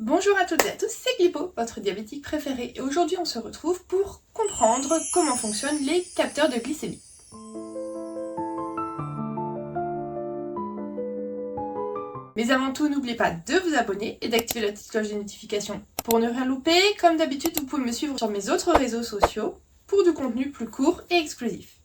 Bonjour à toutes et à tous, c'est Glypo, votre diabétique préféré, et aujourd'hui on se retrouve pour comprendre comment fonctionnent les capteurs de glycémie. Mais avant tout, n'oubliez pas de vous abonner et d'activer la petite cloche de notification pour ne rien louper. Comme d'habitude, vous pouvez me suivre sur mes autres réseaux sociaux pour du contenu plus court et exclusif.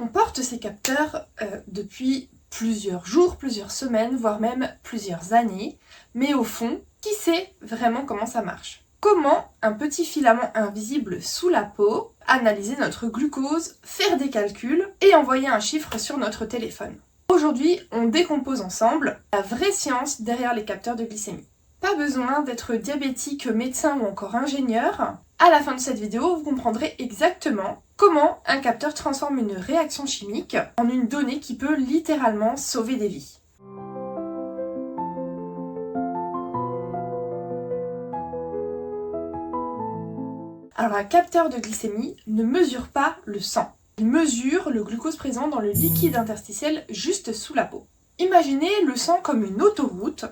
On porte ces capteurs depuis plusieurs jours, plusieurs semaines, voire même plusieurs années. Mais au fond, qui sait vraiment comment ça marche ? Comment un petit filament invisible sous la peau analyser notre glucose, faire des calculs et envoyer un chiffre sur notre téléphone ? Aujourd'hui, on décompose ensemble la vraie science derrière les capteurs de glycémie. Pas besoin d'être diabétique, médecin ou encore ingénieur. À la fin de cette vidéo, vous comprendrez exactement comment un capteur transforme une réaction chimique en une donnée qui peut littéralement sauver des vies. Alors un capteur de glycémie ne mesure pas le sang. Il mesure le glucose présent dans le liquide interstitiel juste sous la peau. Imaginez le sang comme une autoroute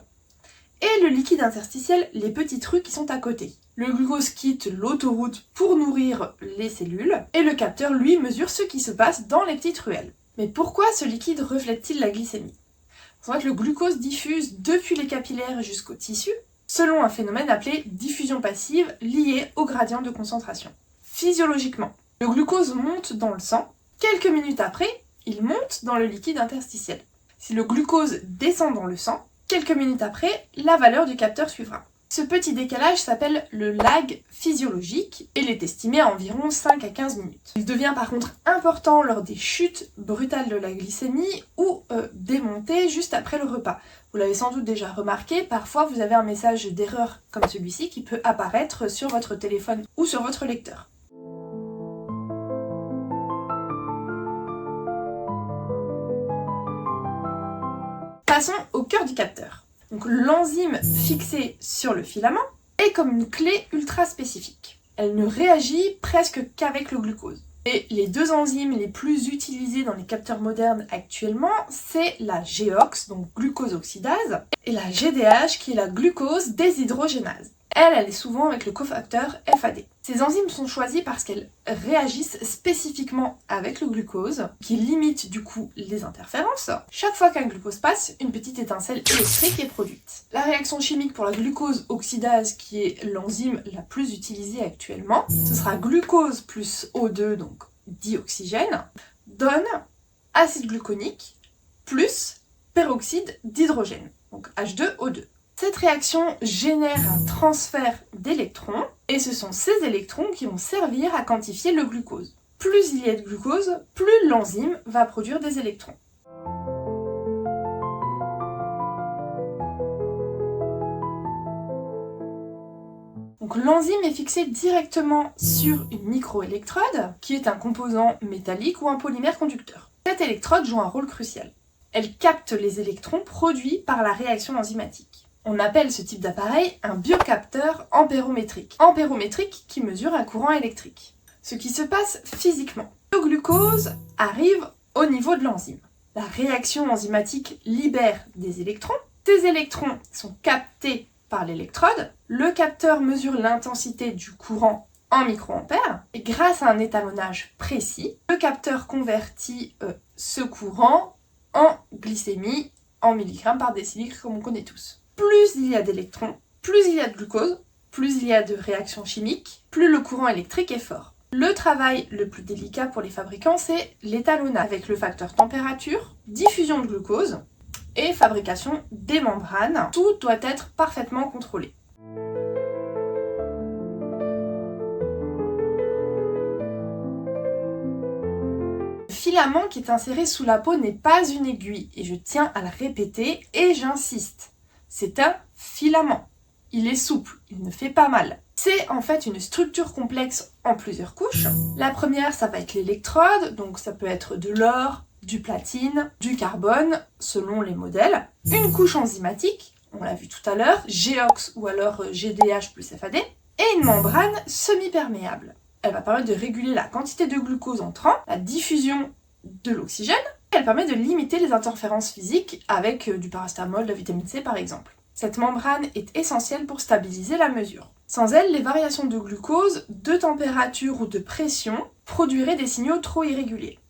et le liquide interstitiel les petites rues qui sont à côté. Le glucose quitte l'autoroute pour nourrir les cellules et le capteur, lui, mesure ce qui se passe dans les petites ruelles. Mais pourquoi ce liquide reflète-t-il la glycémie ? C'est vrai que le glucose diffuse depuis les capillaires jusqu'au tissu, selon un phénomène appelé diffusion passive lié au gradient de concentration. Physiologiquement, le glucose monte dans le sang. Quelques minutes après, il monte dans le liquide interstitiel. Si le glucose descend dans le sang, quelques minutes après, la valeur du capteur suivra. Ce petit décalage s'appelle le lag physiologique et il est estimé à environ 5 à 15 minutes. Il devient par contre important lors des chutes brutales de la glycémie ou des montées juste après le repas. Vous l'avez sans doute déjà remarqué, parfois vous avez un message d'erreur comme celui-ci qui peut apparaître sur votre téléphone ou sur votre lecteur. Passons au cœur du capteur. Donc l'enzyme fixée sur le filament est comme une clé ultra spécifique. Elle ne réagit presque qu'avec le glucose. Et les deux enzymes les plus utilisées dans les capteurs modernes actuellement, c'est la GOX, donc glucose oxydase, et la GDH, qui est la glucose déshydrogénase. Elle est souvent avec le cofacteur FAD. Ces enzymes sont choisies parce qu'elles réagissent spécifiquement avec le glucose, qui limite du coup les interférences. Chaque fois qu'un glucose passe, une petite étincelle électrique est produite. La réaction chimique pour la glucose oxydase, qui est l'enzyme la plus utilisée actuellement, ce sera glucose plus O2, donc dioxygène, donne acide gluconique plus peroxyde d'hydrogène, donc H2O2. Cette réaction génère un transfert d'électrons et ce sont ces électrons qui vont servir à quantifier le glucose. Plus il y a de glucose, plus l'enzyme va produire des électrons. Donc l'enzyme est fixée directement sur une microélectrode qui est un composant métallique ou un polymère conducteur. Cette électrode joue un rôle crucial. Elle capte les électrons produits par la réaction enzymatique. On appelle ce type d'appareil un biocapteur ampérométrique. Ampérométrique qui mesure un courant électrique. Ce qui se passe physiquement. Le glucose arrive au niveau de l'enzyme. La réaction enzymatique libère des électrons. Ces électrons sont captés par l'électrode. Le capteur mesure l'intensité du courant en microampères. Et grâce à un étalonnage précis, le capteur convertit ce courant en glycémie, en milligrammes par décilitre comme on connaît tous. Plus il y a d'électrons, plus il y a de glucose, plus il y a de réactions chimiques, plus le courant électrique est fort. Le travail le plus délicat pour les fabricants, c'est l'étalonnage avec le facteur température, diffusion de glucose et fabrication des membranes. Tout doit être parfaitement contrôlé. Le filament qui est inséré sous la peau n'est pas une aiguille, et je tiens à le répéter et j'insiste. C'est un filament. Il est souple, il ne fait pas mal. C'est en fait une structure complexe en plusieurs couches. La première, ça va être l'électrode, donc ça peut être de l'or, du platine, du carbone, selon les modèles. Une couche enzymatique, on l'a vu tout à l'heure, GOX ou alors GDH plus FAD. Et une membrane semi-perméable. Elle va permettre de réguler la quantité de glucose entrant, la diffusion de l'oxygène, et elle permet de limiter les interférences physiques avec du paracétamol, de la vitamine C par exemple. Cette membrane est essentielle pour stabiliser la mesure. Sans elle, les variations de glucose, de température ou de pression produiraient des signaux trop irréguliers.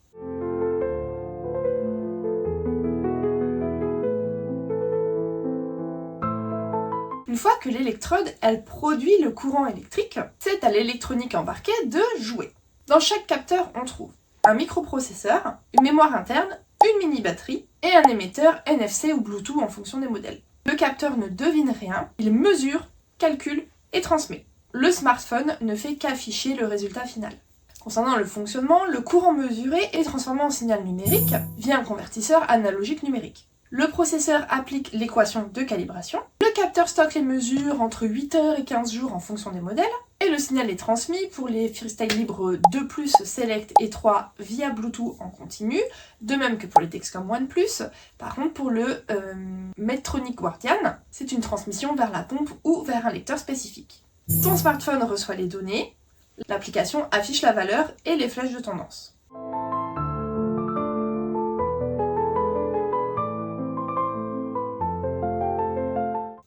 Une fois que l'électrode, elle produit le courant électrique, c'est à l'électronique embarquée de jouer. Dans chaque capteur, on trouve un microprocesseur, une mémoire interne, une mini-batterie et un émetteur NFC ou Bluetooth en fonction des modèles. Le capteur ne devine rien, il mesure, calcule et transmet. Le smartphone ne fait qu'afficher le résultat final. Concernant le fonctionnement, le courant mesuré est transformé en signal numérique via un convertisseur analogique numérique. Le processeur applique l'équation de calibration. Le capteur stocke les mesures entre 8 heures et 15 jours en fonction des modèles. Et le signal est transmis pour les freestyle libres 2+, Select et 3 via Bluetooth en continu, de même que pour les Dexcom One+. Par contre, pour le Medtronic Guardian, c'est une transmission vers la pompe ou vers un lecteur spécifique. Ton smartphone reçoit les données, l'application affiche la valeur et les flèches de tendance.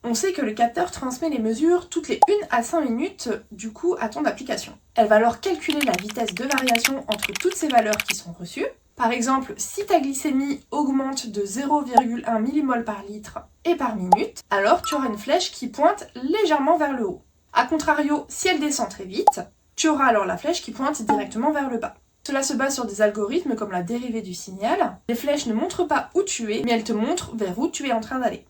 On sait que le capteur transmet les mesures toutes les 1 à 5 minutes du coup à ton application. Elle va alors calculer la vitesse de variation entre toutes ces valeurs qui sont reçues. Par exemple, si ta glycémie augmente de 0,1 mmol par litre et par minute, alors tu auras une flèche qui pointe légèrement vers le haut. A contrario, si elle descend très vite, tu auras alors la flèche qui pointe directement vers le bas. Cela se base sur des algorithmes comme la dérivée du signal. Les flèches ne montrent pas où tu es, mais elles te montrent vers où tu es en train d'aller.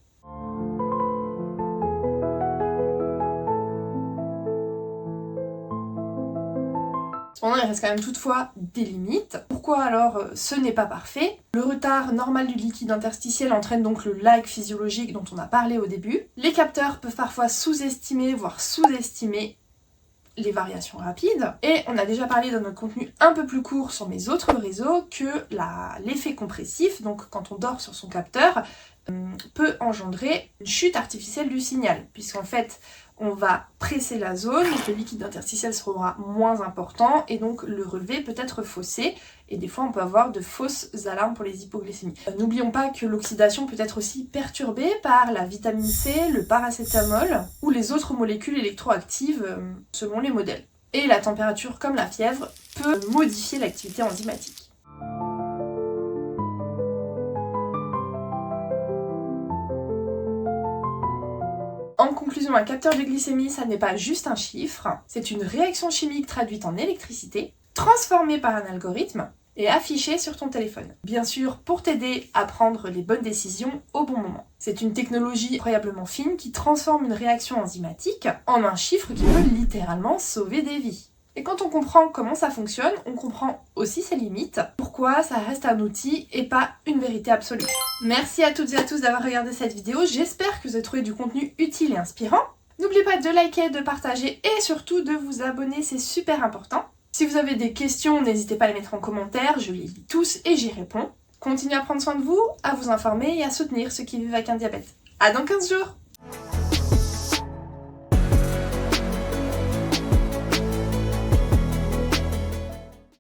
Cependant, il reste quand même toutefois des limites. Pourquoi alors ce n'est pas parfait? Le retard normal du liquide interstitiel entraîne donc le lag physiologique dont on a parlé au début. Les capteurs peuvent parfois sous-estimer, voire sous-estimer les variations rapides. Et on a déjà parlé dans notre contenu un peu plus court sur mes autres réseaux que l'effet compressif, donc quand on dort sur son capteur, peut engendrer une chute artificielle du signal, puisqu'en fait on va presser la zone, donc le liquide interstitiel sera moins important et donc le relevé peut être faussé et des fois on peut avoir de fausses alarmes pour les hypoglycémies. N'oublions pas que l'oxydation peut être aussi perturbée par la vitamine C, le paracétamol ou les autres molécules électroactives selon les modèles. Et la température comme la fièvre peut modifier l'activité enzymatique. En conclusion, un capteur de glycémie, ça n'est pas juste un chiffre, c'est une réaction chimique traduite en électricité, transformée par un algorithme et affichée sur ton téléphone. Bien sûr, pour t'aider à prendre les bonnes décisions au bon moment. C'est une technologie incroyablement fine qui transforme une réaction enzymatique en un chiffre qui peut littéralement sauver des vies. Et quand on comprend comment ça fonctionne, on comprend aussi ses limites, pourquoi ça reste un outil et pas une vérité absolue. Merci à toutes et à tous d'avoir regardé cette vidéo, j'espère que vous avez trouvé du contenu utile et inspirant. N'oubliez pas de liker, de partager et surtout de vous abonner, c'est super important. Si vous avez des questions, n'hésitez pas à les mettre en commentaire, je les lis tous et j'y réponds. Continuez à prendre soin de vous, à vous informer et à soutenir ceux qui vivent avec un diabète. À dans 15 jours!